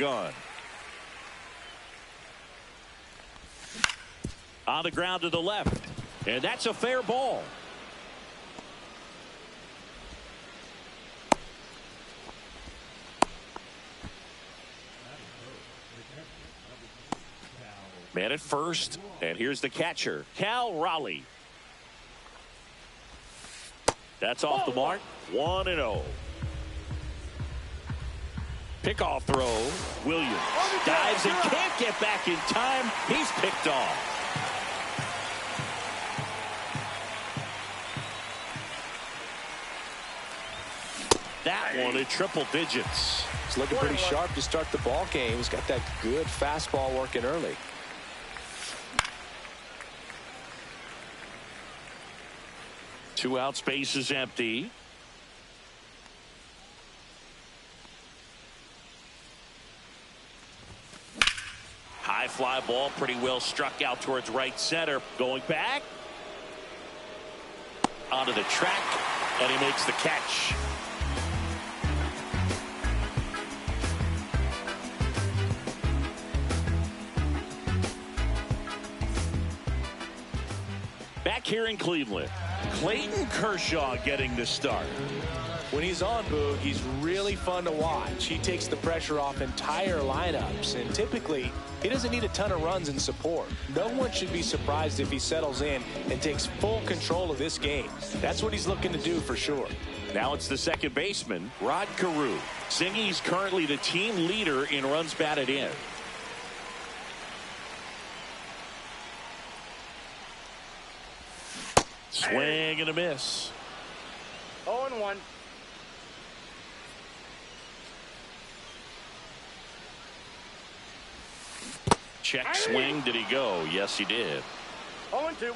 Gone. On the ground to the left. And that's a fair ball. Man at first. And here's the catcher, Cal Raleigh. That's off the mark. 1-0. Pickoff throw. Williams dives and can't get back in time. He's picked off. That one in triple digits. He's looking pretty sharp to start the ball game. He's got that good fastball working early. Two out, space is empty. High fly ball, pretty well struck out towards right center. Going back. Onto the track, and he makes the catch. Back here in Cleveland, Clayton Kershaw getting the start. When he's on, Boog, he's really fun to watch. He takes the pressure off entire lineups, and typically he doesn't need a ton of runs in support. No one should be surprised if he settles in and takes full control of this game. That's what he's looking to do for sure. Now it's the second baseman, Rod Carew. Singy's currently the team leader in runs batted in. Swing and a miss. 0-1. Check swing. Did he go? Yes, he did. 0-2.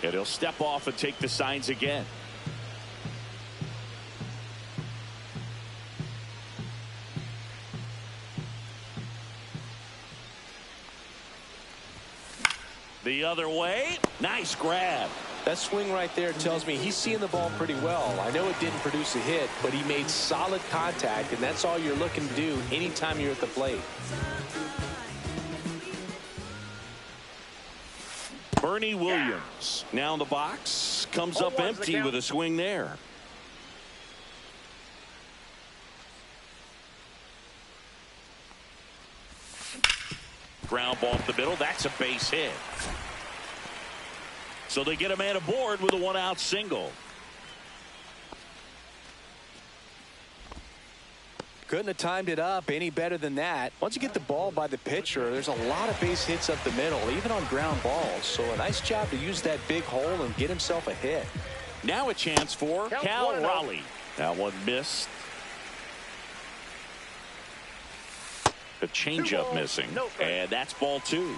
And he'll step off and take the signs again. The other way. Nice grab. That swing right there tells me he's seeing the ball pretty well. I know it didn't produce a hit, but he made solid contact, and that's all you're looking to do anytime you're at the plate. Bernie Williams now in the box. Comes up empty with a swing there. Ground ball up the middle. That's a base hit. So they get a man aboard with a one-out single. Couldn't have timed it up any better than that. Once you get the ball by the pitcher, there's a lot of base hits up the middle, even on ground balls. So a nice job to use that big hole and get himself a hit. Now a chance for Cal Raleigh. That one missed. The changeup missing, and that's ball two.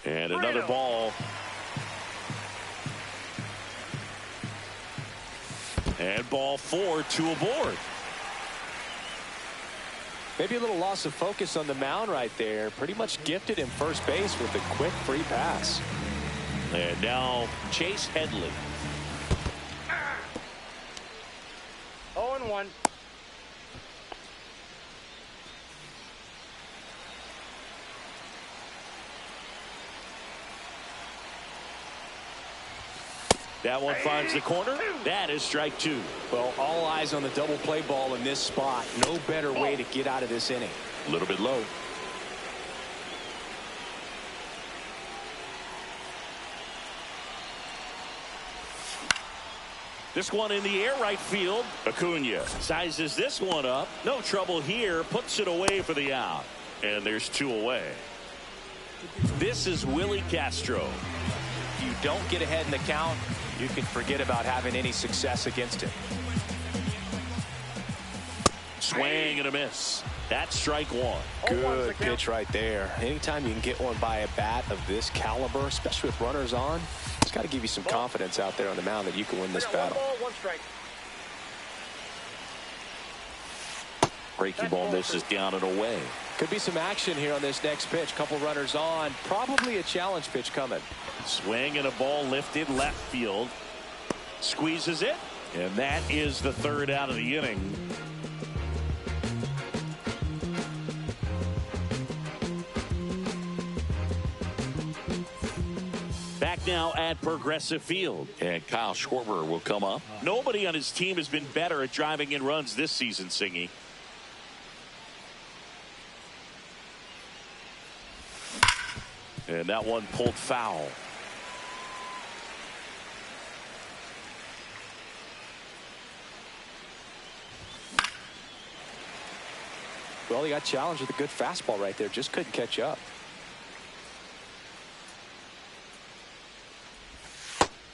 And another ball. And ball four, two aboard. Maybe a little loss of focus on the mound right there. Pretty much gifted him first base with a quick free pass. And now Chase Headley. 0-1. That one finds the corner. That is strike two. Well, all eyes on the double play ball in this spot. No better way to get out of this inning. A little bit low. This one in the air right field. Acuna sizes this one up. No trouble here. Puts it away for the out. And there's two away. This is Willie Castro. If you don't get ahead in the count, you can forget about having any success against him. Swing and a miss. That's strike one. Good pitch right there. Anytime you can get one by a bat of this caliber, especially with runners on, it's got to give you some confidence out there on the mound that you can win this battle. Breaking ball misses down and away. Could be some action here on this next pitch. Couple runners on. Probably a challenge pitch coming. Swing and a ball lifted left field. Squeezes it, and that is the third out of the inning. Back now at Progressive Field, and Kyle Schwarber will come up. Nobody on his team has been better at driving in runs this season, Singy. And that one pulled foul. Well, he got challenged with a good fastball right there. Just couldn't catch up.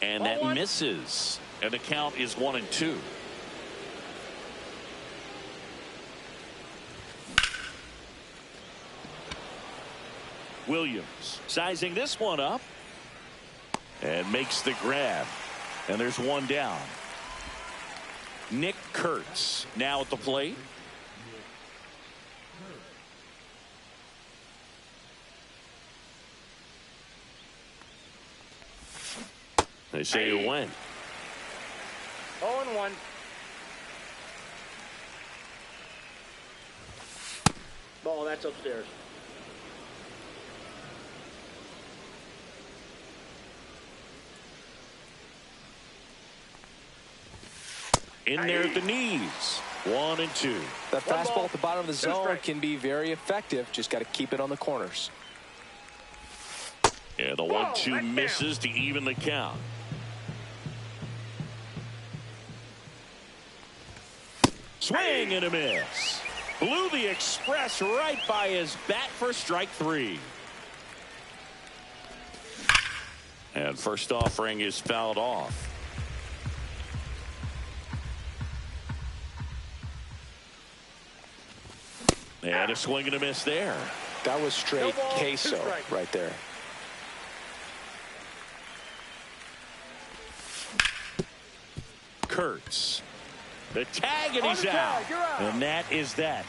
And that misses. And the count is 1-2. Williams sizing this one up and makes the grab, and there's one down. Nick Kurtz now at the plate. They say you win. 0-1. Ball, that's upstairs. In there at the knees. 1-2. That fastball at the bottom of the zone can be very effective. Just got to keep it on the corners. Yeah, the 1-2 misses to even the count. Swing and a miss. Blew the express right by his bat for strike 3. And first offering is fouled off. And a swing and a miss there. That was straight queso right there. Kurtz. The tag, and he's out. And that is that.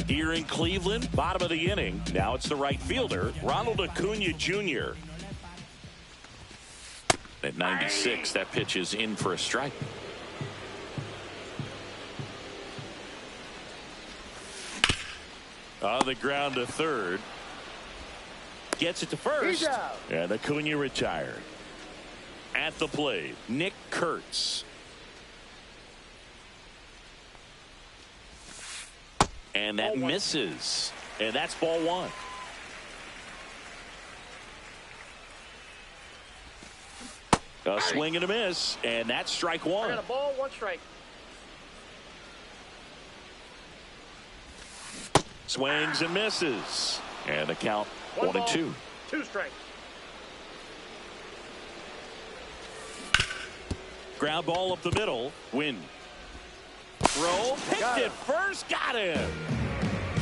Here in Cleveland, bottom of the inning. Now it's the right fielder, Ronald Acuna Jr. At 96, that pitch is in for a strike. On the ground to third. Gets it to first. And Acuna retired. At the plate, Nick Kurtz. And that misses. And that's ball 1. A swing and a miss, and that's strike 1. I got a ball, 1 strike. Swings and misses, and the count 1-2. 2 strikes. Ground ball up the middle. Win. Throw, picked it first, got him.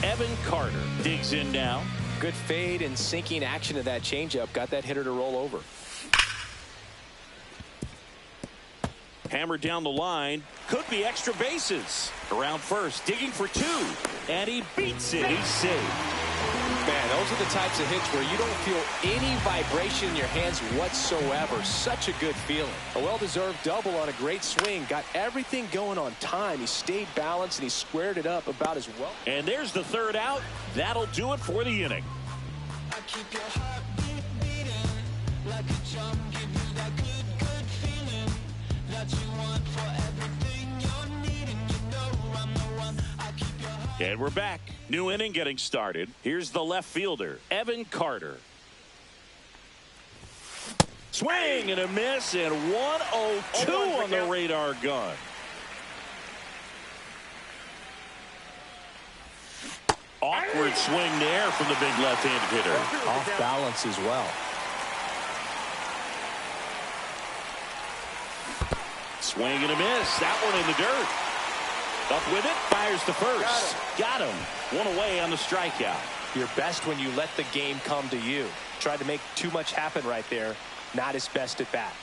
Evan Carter digs in now. Good fade and sinking action of that changeup. Got that hitter to roll over. Hammered down the line. Could be extra bases. Around first, digging for 2. And he beats it. He's safe. Man, those are the types of hits where you don't feel any vibration in your hands whatsoever. Such a good feeling. A well-deserved double on a great swing. Got everything going on time. He stayed balanced and he squared it up about as well. And there's the third out. That'll do it for the inning. I keep your heart beating like a drum, give you that good feeling that you want for everything you're needing. You know I'm the one. I keep your heart. And we're back. New inning getting started. Here's the left fielder, Evan Carter. Swing and a miss, and 102 on the radar gun. Awkward swing there from the big left-handed hitter. Off balance as well. Swing and a miss. That one in the dirt. Up with it, fires to first. Got him. One away on the strikeout. You're best when you let the game come to you. Tried to make too much happen right there. Not his best at bat.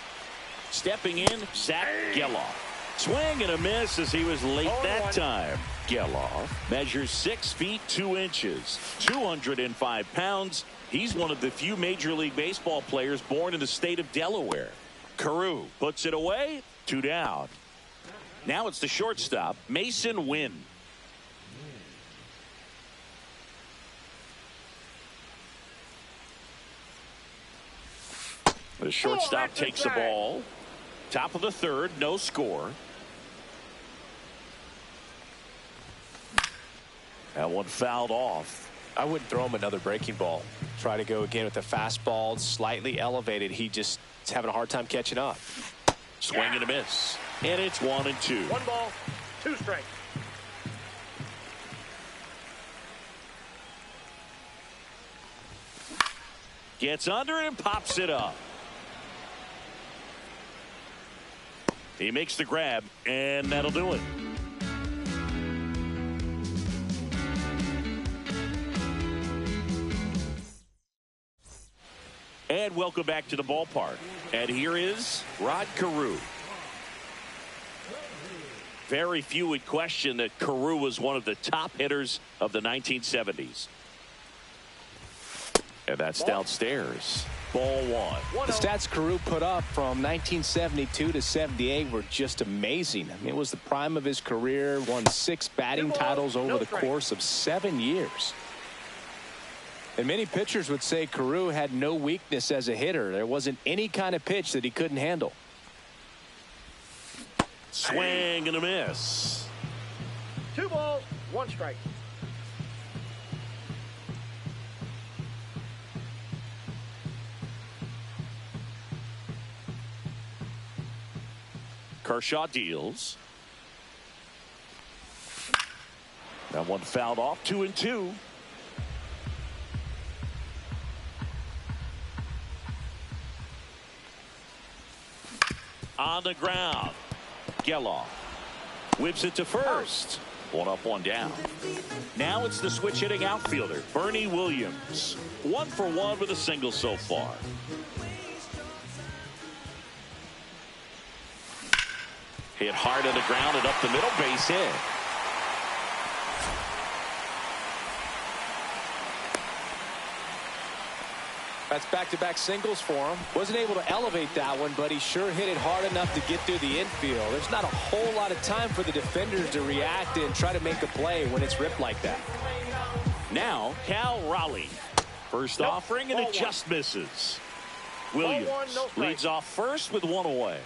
Stepping in, Zach Geloff. Swing and a miss as he was late that time. Geloff measures 6 feet 2 inches, 205 pounds. He's one of the few Major League Baseball players born in the state of Delaware. Carew puts it away, 2 down. Now it's the shortstop, Mason Wynn. The shortstop takes the ball. Top of the third, no score. That one fouled off. I wouldn't throw him another breaking ball. Try to go again with the fastball, slightly elevated. He just is having a hard time catching up. Swing and a miss. And it's 1-2. 1 ball, 2 strikes. Gets under it and pops it up. He makes the grab, and that'll do it. And welcome back to the ballpark. And here is Rod Carew. Very few would question that Carew was one of the top hitters of the 1970s. And that's downstairs. Ball 1. The stats Carew put up from 1972 to 78 were just amazing. I mean, it was the prime of his career. Won 6 batting titles over the course of 7 years. And many pitchers would say Carew had no weakness as a hitter. There wasn't any kind of pitch that he couldn't handle. Swing and a miss. 2 balls, 1 strike. Kershaw deals. That one fouled off. 2-2. On the ground. Geloff whips it to first. 1 up, 1 down. Now it's the switch hitting outfielder, Bernie Williams. 1 for 1 with a single so far. Hit hard to the ground and up the middle, base hit. That's back-to-back singles for him. Wasn't able to elevate that one, but he sure hit it hard enough to get through the infield. There's not a whole lot of time for the defenders to react and try to make a play when it's ripped like that. Now Cal Raleigh. First offering, and it just misses. Williams leads off first with 1 away.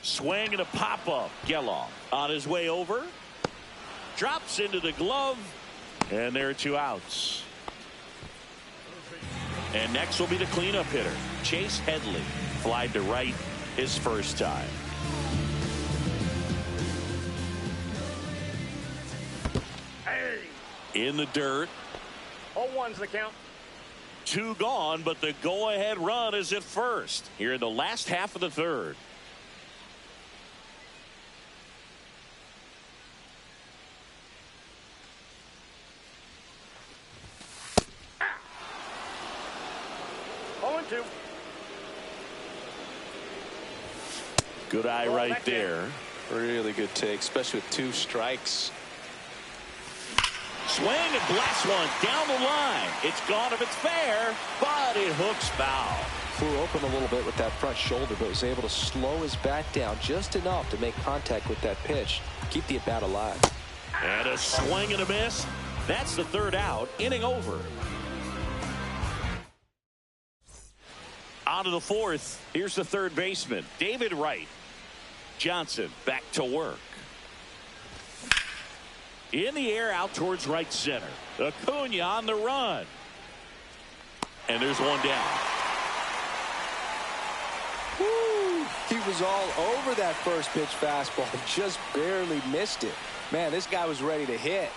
Swing and a pop-up. Geloff on his way over. Drops into the glove. And there are 2 outs. And next will be the cleanup hitter, Chase Headley. Flied to right his first time. In the dirt. 0-1's the count. 2 gone, but the go-ahead run is at first here in the last half of the third. Good eye right there. Really good take, especially with 2 strikes. Swing and blast one down the line. It's gone if it's fair, but it hooks foul. Flew open a little bit with that front shoulder, but was able to slow his bat down just enough to make contact with that pitch. Keep the at-bat alive. And a swing and a miss. That's the 3rd out. Inning over. On to the 4th. Here's the 3rd baseman, David Wright. Johnson back to work. In the air out towards right center. Acuna on the run. And there's 1 down. Woo! He was all over that first pitch fastball. Just barely missed it. Man, this guy was ready to hit.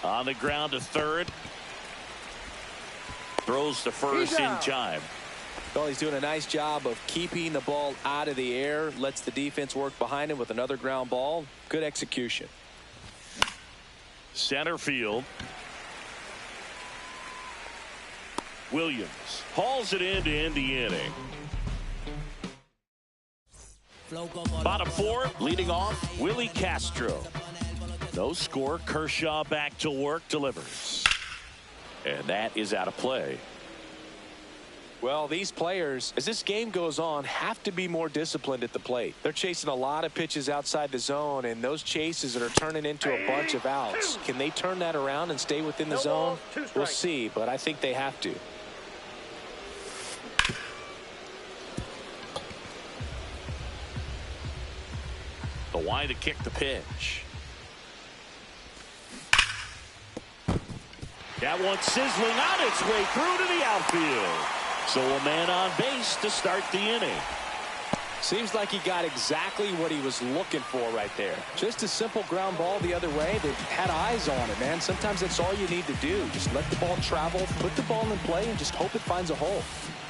On the ground to 3rd. Throws to first in time. Well, he's doing a nice job of keeping the ball out of the air. Lets the defense work behind him with another ground ball. Good execution. Center field. Williams hauls it in to end the inning. Bottom four, leading off, Willie Castro. No score. Kershaw back to work, delivers. And that is out of play. Well, these players, as this game goes on, have to be more disciplined at the plate. They're chasing a lot of pitches outside the zone, and those chases are turning into a bunch of outs. Can they turn that around and stay within the zone? We'll see, but I think they have to. The wide to kick the pitch. That one sizzling on its way through to the outfield. So a man on base to start the inning. Seems like he got exactly what he was looking for right there. Just a simple ground ball the other way. They've had eyes on it, man. Sometimes that's all you need to do. Just let the ball travel, put the ball in play, and just hope it finds a hole.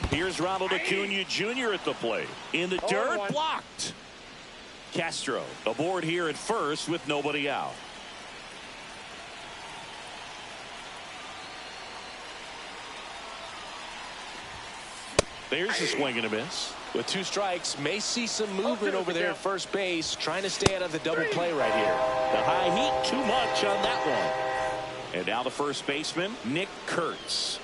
Here's Ronald Acuna Jr. at the plate. In the dirt, blocked. Castro aboard here at first with nobody out. There's a swing and a miss. With 2 strikes, may see some movement over there at first base, trying to stay out of the double play right here. The high heat, too much on that one. And now the first baseman, Nick Kurtz.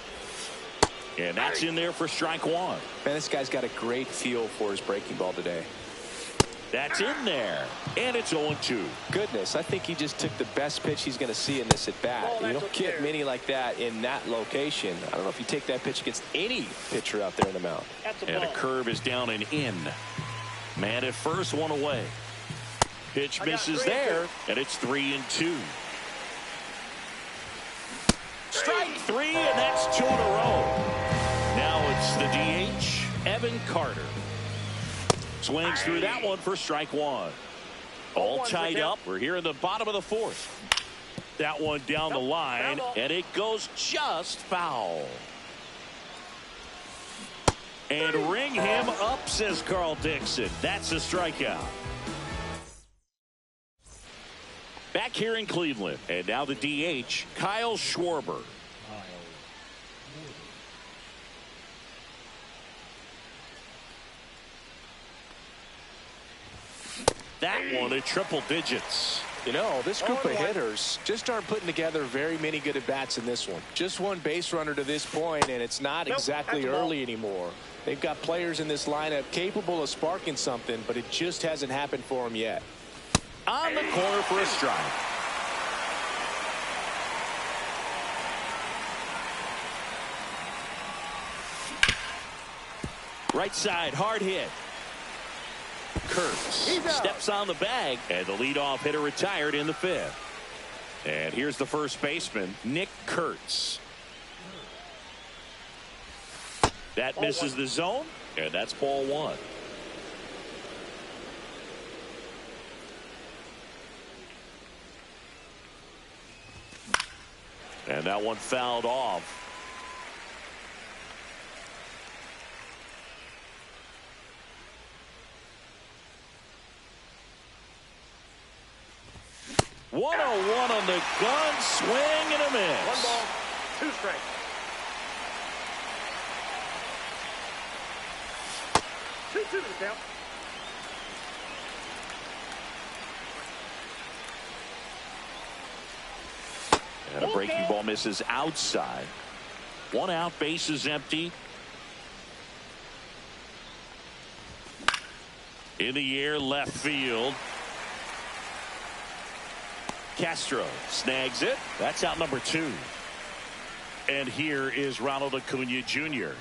And that's in there for strike 1. Man, this guy's got a great feel for his breaking ball today. That's in there. And it's 0-2. Goodness, I think he just took the best pitch he's going to see in this at bat. You don't get many like that in that location. I don't know if you take that pitch against any pitcher out there in the mound. And a curve is down and in. Man at first, 1 away. Pitch misses there, and it's 3-2. Strike 3, and that's 2 in a row. Now it's the DH, Evan Carter. Swings through that one for strike 1. All tied up. We're here in the bottom of the 4th. That one down the line, and it goes just foul. And ring him up, says Carl Dixon. That's a strikeout. Back here in Cleveland, and now the DH, Kyle Schwarber. That one at triple digits. You know, this group of hitters just aren't putting together very many good at-bats in this one. Just one base runner to this point, and it's not exactly early anymore. They've got players in this lineup capable of sparking something, but it just hasn't happened for them yet. On the corner for a strike. Right side, hard hit. Kurtz steps on the bag, and the leadoff hitter retired in the 5th. And here's the first baseman, Nick Kurtz. That misses the zone, and that's ball 1. And that one fouled off. One on the gun, swing and a miss. 1 ball, 2 strikes. 2-2 to the count. And a breaking ball misses outside. 1 out, base is empty. In the air, left field. Castro snags it. That's out number 2. And here is Ronald Acuna Jr. 0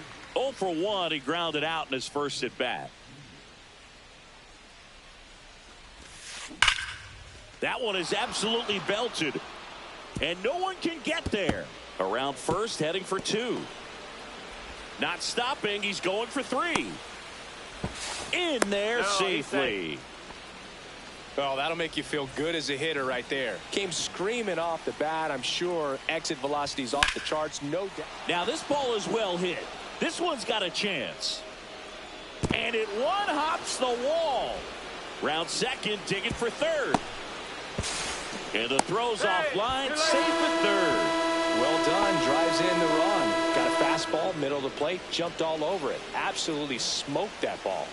for 1. He grounded out in his first at bat. That one is absolutely belted. And no one can get there. Around first, heading for 2. Not stopping. He's going for 3. In there safely. Well, that'll make you feel good as a hitter right there. Came screaming off the bat. I'm sure exit velocity's off the charts, no doubt. Now this ball is well hit. This one's got a chance. And it one-hops the wall. Round second, digging for 3rd. And the throw's offline, safe at 3rd. Well done, drives in the run. Got a fastball, middle of the plate, jumped all over it. Absolutely smoked that ball.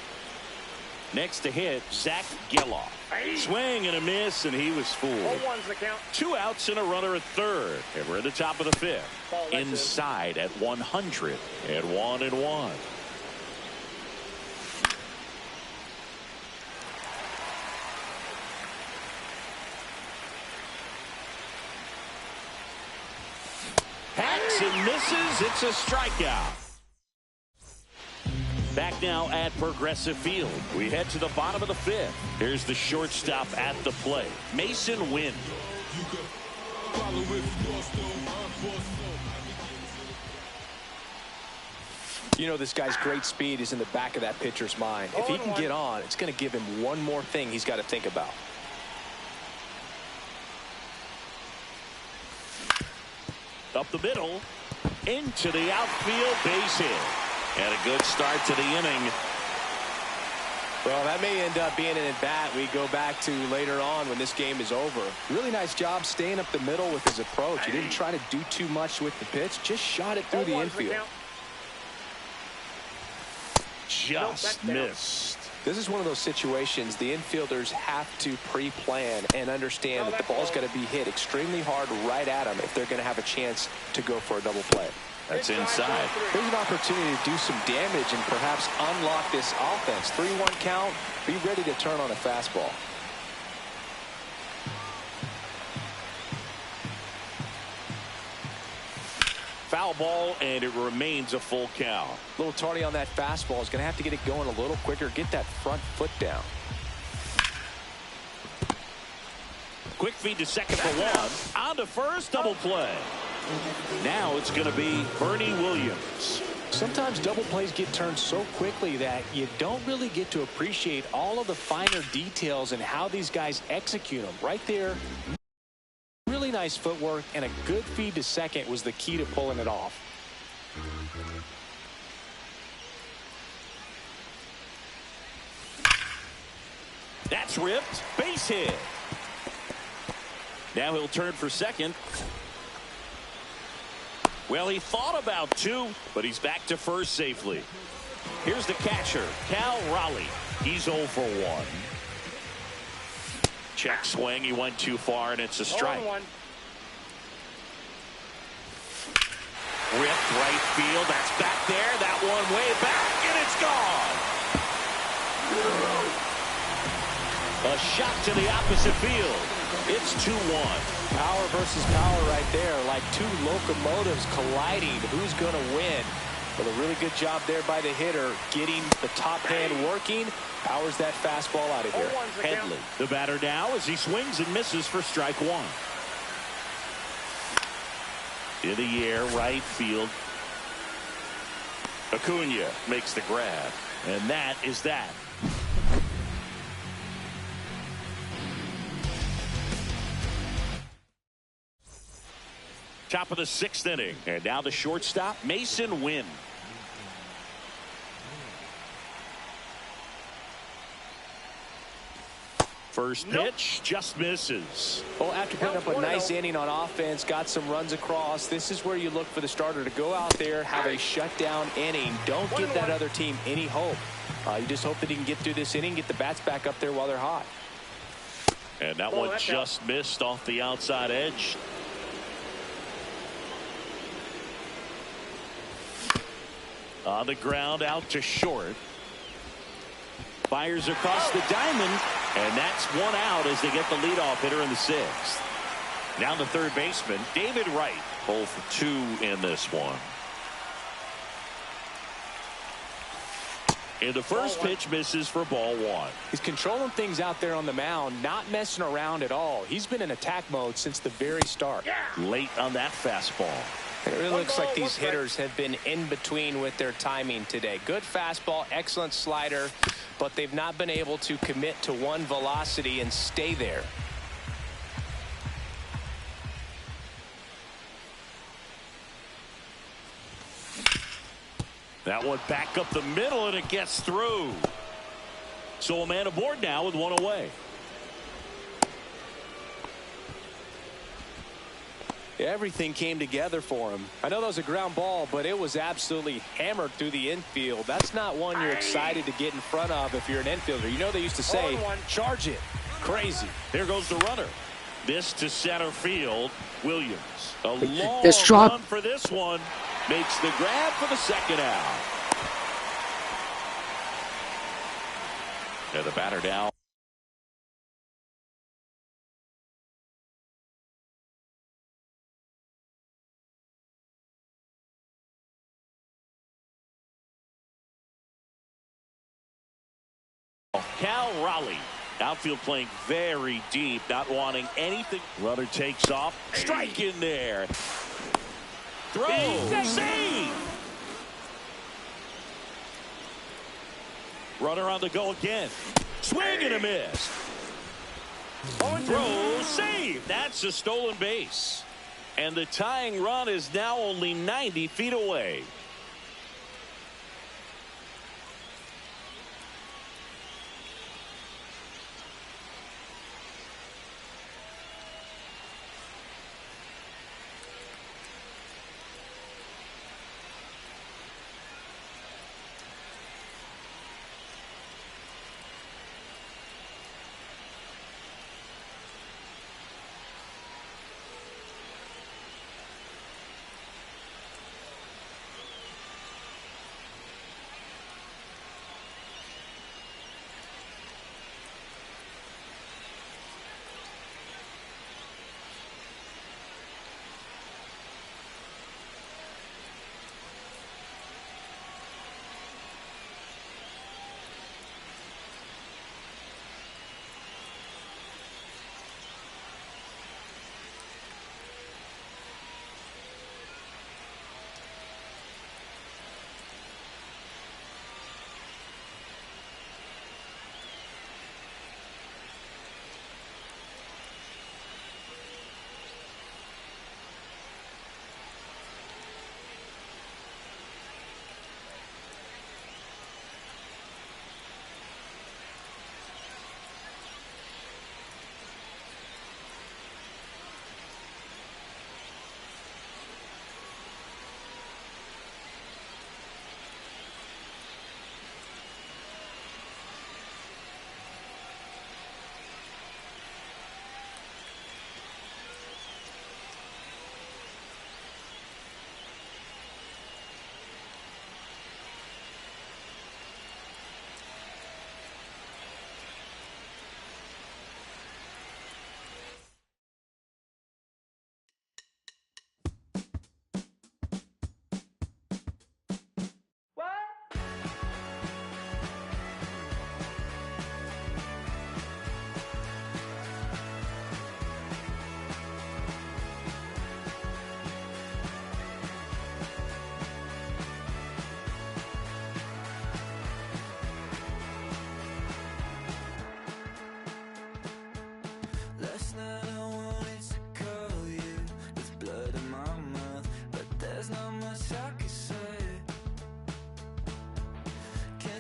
Next to hit, Zach Geloff. Swing and a miss, and he was fooled. 0-1's the count. 2 outs and a runner at third. And we're at the top of the 5th. Inside at 100 and 1-1. Hacks and misses. It's a strikeout. Back now at Progressive Field. We head to the bottom of the 5th. Here's the shortstop at the plate, Mason Wynn. You know, this guy's great speed is in the back of that pitcher's mind. If he can get on, it's going to give him one more thing he's got to think about. Up the middle, into the outfield, base hit. And a good start to the inning. Well, that may end up being an at-bat we go back to later on when this game is over. Really nice job staying up the middle with his approach. He didn't try to do too much with the pitch, just shot it through the infield. Just missed. This is one of those situations the infielders have to pre-plan and understand that the ball's got to be hit extremely hard right at them if they're going to have a chance to go for a double play. That's inside. There's an opportunity to do some damage and perhaps unlock this offense. 3-1 count. Be ready to turn on a fastball. Foul ball, and it remains a full count. A little tardy on that fastball. Is going to have to get it going a little quicker. Get that front foot down. Quick feed to second for one. On to first, double play. Now it's going to be Bernie Williams. Sometimes double plays get turned so quickly that you don't really get to appreciate all of the finer details and how these guys execute them. Right there, really nice footwork, and a good feed to second was the key to pulling it off. That's ripped. Base hit. Now he'll turn for second. Well, he thought about 2, but he's back to first safely. Here's the catcher, Cal Raleigh. He's 0 for 1. Check swing. He went too far, and it's a strike. Ripped right field. That's back there. That one way back, and it's gone. A shot to the opposite field. It's 2-1. Power versus power right there, like two locomotives colliding. Who's going to win? Well, a really good job there by the hitter, getting the top hand working. Powers that fastball out of here. Headley, the batter now, as he swings and misses for strike 1. In the air, right field. Acuna makes the grab, and that is that. Top of the 6th inning, and now the shortstop, Mason Wynn. First pitch, just misses. Well, after putting up a nice inning on offense, got some runs across, this is where you look for the starter to go out there, have a shutdown inning. Don't give that other team any hope. You just hope that he can get through this inning, get the bats back up there while they're hot. And that one just missed off the outside edge. On the ground, out to short. Fires across the diamond, and that's 1 out as they get the leadoff hitter in the 6th. Now the third baseman, David Wright, 0 for 2 in this one. And the first pitch misses for ball 1. He's controlling things out there on the mound, not messing around at all. He's been in attack mode since the very start. Late on that fastball. It really looks like these hitters have been in between with their timing today. Good fastball, excellent slider, but they've not been able to commit to one velocity and stay there. That one back up the middle, and it gets through. So a man aboard now with 1 away. Everything came together for him. I know that was a ground ball, but it was absolutely hammered through the infield. That's not one you're excited to get in front of if you're an infielder. You know they used to say, charge it. Crazy. Here goes the runner. This to center field. Williams. A long run for this one. Makes the grab for the second out. And the batter down. Cal Raleigh. Outfield playing very deep, not wanting anything. Runner takes off. Strike in there. Throw. Save. Runner on the go again. Swing and a miss. Throw. Save. That's a stolen base. And the tying run is now only 90 feet away.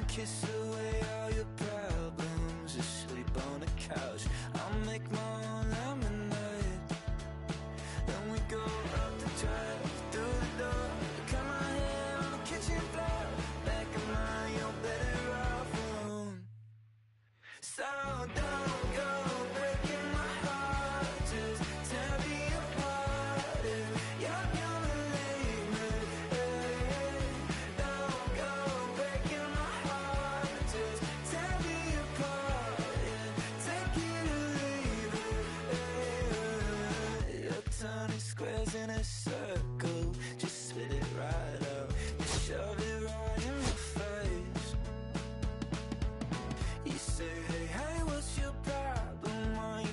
Kiss away all your problems, asleep on a couch. I'll make my own lemonade. Then we go up the drive, through the door, cut my hair on the kitchen floor. Back of mine, you're better off alone. So don't go breaking my heart, just tear me apart if you're gonna leave me. Don't go breaking my heart, just tear me apart, yeah. Take it or leave it. You're turning squares in a circle.